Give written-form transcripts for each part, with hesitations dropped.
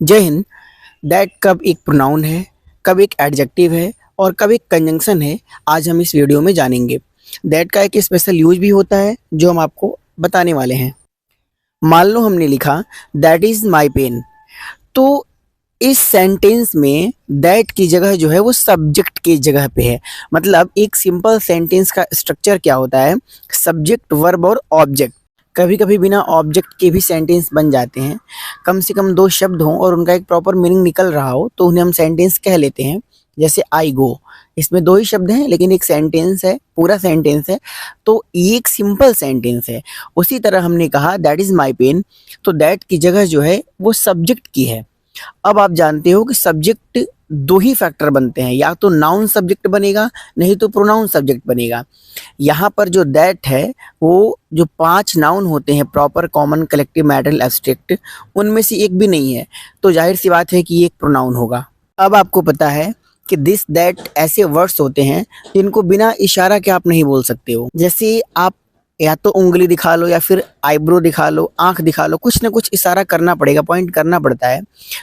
जय हिंद। दैट कब एक प्रोनाउन है, कब एक एडजेक्टिव है और कब एक कंजंक्शन है, आज हम इस वीडियो में जानेंगे। दैट का एक स्पेशल यूज भी होता है जो हम आपको बताने वाले हैं। मान लो हमने लिखा दैट इज माई पेन, तो इस सेंटेंस में दैट की जगह जो है वो सब्जेक्ट की जगह पे है। मतलब एक सिंपल सेंटेंस का स्ट्रक्चर क्या होता है, सब्जेक्ट, वर्ब और ऑब्जेक्ट। कभी कभी बिना ऑब्जेक्ट के भी सेंटेंस बन जाते हैं। कम से कम दो शब्द हों और उनका एक प्रॉपर मीनिंग निकल रहा हो तो उन्हें हम सेंटेंस कह लेते हैं। जैसे आई गो, इसमें दो ही शब्द हैं लेकिन एक सेंटेंस है, पूरा सेंटेंस है, तो ये एक सिंपल सेंटेंस है। उसी तरह हमने कहा दैट इज माई पेन, तो दैट की जगह जो है वो सब्जेक्ट की है। अब आप जानते हो कि सब्जेक्ट दो ही फैक्टर बनते हैं, या तो नाउन सब्जेक्ट बनेगा नहीं तो प्रोनाउन सब्जेक्ट बनेगा। यहाँ पर जो दैट है वो जो 5 नाउन होते हैं, proper, common, collective, material, abstract, उनमें से एक भी नहीं है, तो जाहिर सी बात है कि ये एक प्रोनाउन होगा। अब आपको पता है कि दिस दैट ऐसे वर्ड्स होते हैं जिनको बिना इशारा के आप नहीं बोल सकते हो। जैसे आप या तो उंगली दिखा लो या फिर आईब्रो दिखा लो, आंख दिखा लो, कुछ ना कुछ इशारा करना पड़ेगा, पॉइंट करना पड़ता है।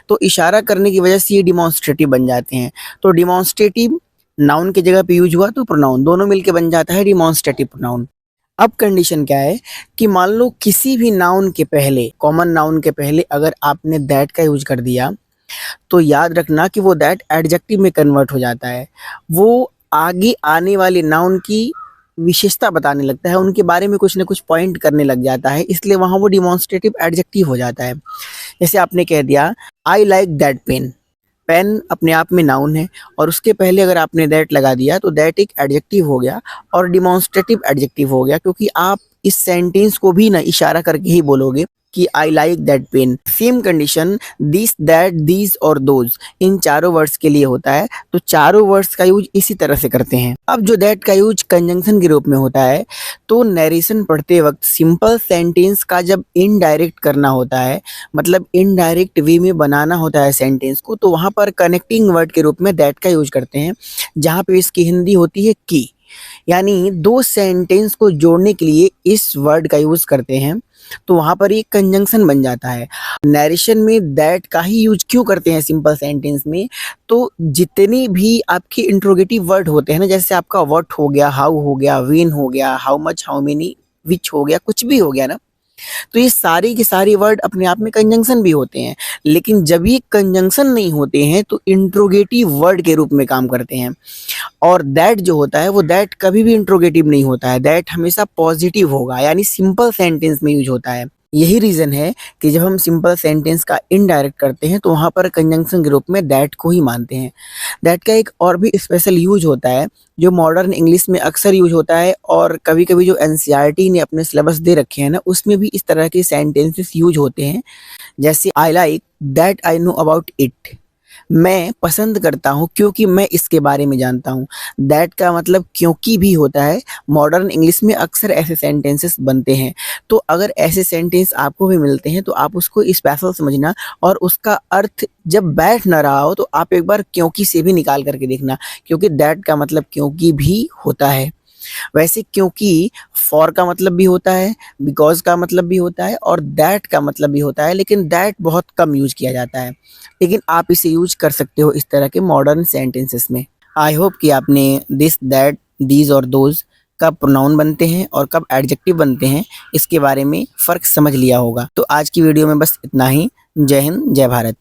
तो इशारा करने की वजह से ये डिमॉन्स्ट्रेटिव बन जाते हैं। तो डिमॉन्स्ट्रेटिव नाउन की जगह पे यूज हुआ तो प्रोनाउन, दोनों मिलके बन जाता है डिमॉन्स्ट्रेटिव प्रोनाउन। अब कंडीशन क्या है कि मान लो किसी भी नाउन के पहले, कॉमन नाउन के पहले अगर आपने दैट का यूज कर दिया तो याद रखना कि वो दैट एडजेक्टिव में कन्वर्ट हो जाता है। वो आगे आने वाले नाउन की विशेषता बताने लगता है, उनके बारे में कुछ ना कुछ पॉइंट करने लग जाता है, इसलिए वहाँ वो डिमॉन्स्ट्रेटिव एडजेक्टिव हो जाता है। जैसे आपने कह दिया I like that pen, pen अपने आप में नाउन है और उसके पहले अगर आपने दैट लगा दिया तो दैट एक एडजेक्टिव हो गया और डिमॉन्स्ट्रेटिव एडजेक्टिव हो गया, क्योंकि आप इस सेंटेंस को भी ना इशारा करके ही बोलोगे कि आई like that pen. Same condition this, that, these और दोज, इन चारों वर्ड्स के लिए होता है, तो चारों वर्ड्स का यूज इसी तरह से करते हैं। अब जो दैट का यूज कंजंक्शन के रूप में होता है, तो नरेशन पढ़ते वक्त सिंपल सेंटेंस का जब इनडायरेक्ट करना होता है, मतलब इनडायरेक्ट वे में बनाना होता है सेंटेंस को, तो वहाँ पर कनेक्टिंग वर्ड के रूप में दैट का यूज करते हैं, जहाँ पे इसकी हिंदी होती है की। यानी दो सेंटेंस को जोड़ने के लिए इस वर्ड का यूज करते हैं, तो वहां पर एक कंजंक्शन बन जाता है। नरेशन में दैट का ही यूज क्यों करते हैं सिंपल सेंटेंस में, तो जितने भी आपके इंट्रोगेटिव वर्ड होते हैं ना, जैसे आपका व्हाट हो गया, हाउ हो गया, व्हेन हो गया, हाउ मच, हाउ मेनी, विच हो गया, कुछ भी हो गया ना, तो ये सारे के सारे वर्ड अपने आप में कंजंक्शन भी होते हैं। लेकिन जब ये कंजंक्शन नहीं होते हैं तो इंट्रोगेटिव वर्ड के रूप में काम करते हैं। और दैट जो होता है वो दैट कभी भी इंट्रोगेटिव नहीं होता है, दैट हमेशा पॉजिटिव होगा, यानी सिंपल सेंटेंस में यूज होता है। यही रीजन है कि जब हम सिंपल सेंटेंस का इनडायरेक्ट करते हैं तो वहां पर कंजंक्शन के रूप में दैट को ही मानते हैं। दैट का एक और भी स्पेशल यूज होता है जो मॉडर्न इंग्लिश में अक्सर यूज होता है, और कभी कभी जो एनसीईआरटी ने अपने सिलेबस दे रखे हैं ना, उसमें भी इस तरह के सेंटेंसेस यूज होते हैं। जैसे आई like that I know about it, मैं पसंद करता हूँ क्योंकि मैं इसके बारे में जानता हूँ। दैट का मतलब क्योंकि भी होता है। मॉडर्न इंग्लिश में अक्सर ऐसे सेंटेंसेस बनते हैं, तो अगर ऐसे सेंटेंस आपको भी मिलते हैं तो आप उसको स्पेशल समझना, और उसका अर्थ जब बैठ ना रहा हो तो आप एक बार क्योंकि से भी निकाल करके देखना, क्योंकि दैट का मतलब क्योंकि भी होता है। वैसे क्योंकि फॉर का मतलब भी होता है, बिकॉज का मतलब भी होता है और दैट का मतलब भी होता है, लेकिन दैट बहुत कम यूज किया जाता है। लेकिन आप इसे यूज कर सकते हो इस तरह के मॉडर्न सेंटेंसेस में। आई होप कि आपने दिस, दैट, दीज और दोज कब प्रोनाउन बनते हैं और कब एडजेक्टिव बनते हैं इसके बारे में फ़र्क समझ लिया होगा। तो आज की वीडियो में बस इतना ही। जय हिंद, जय भारत।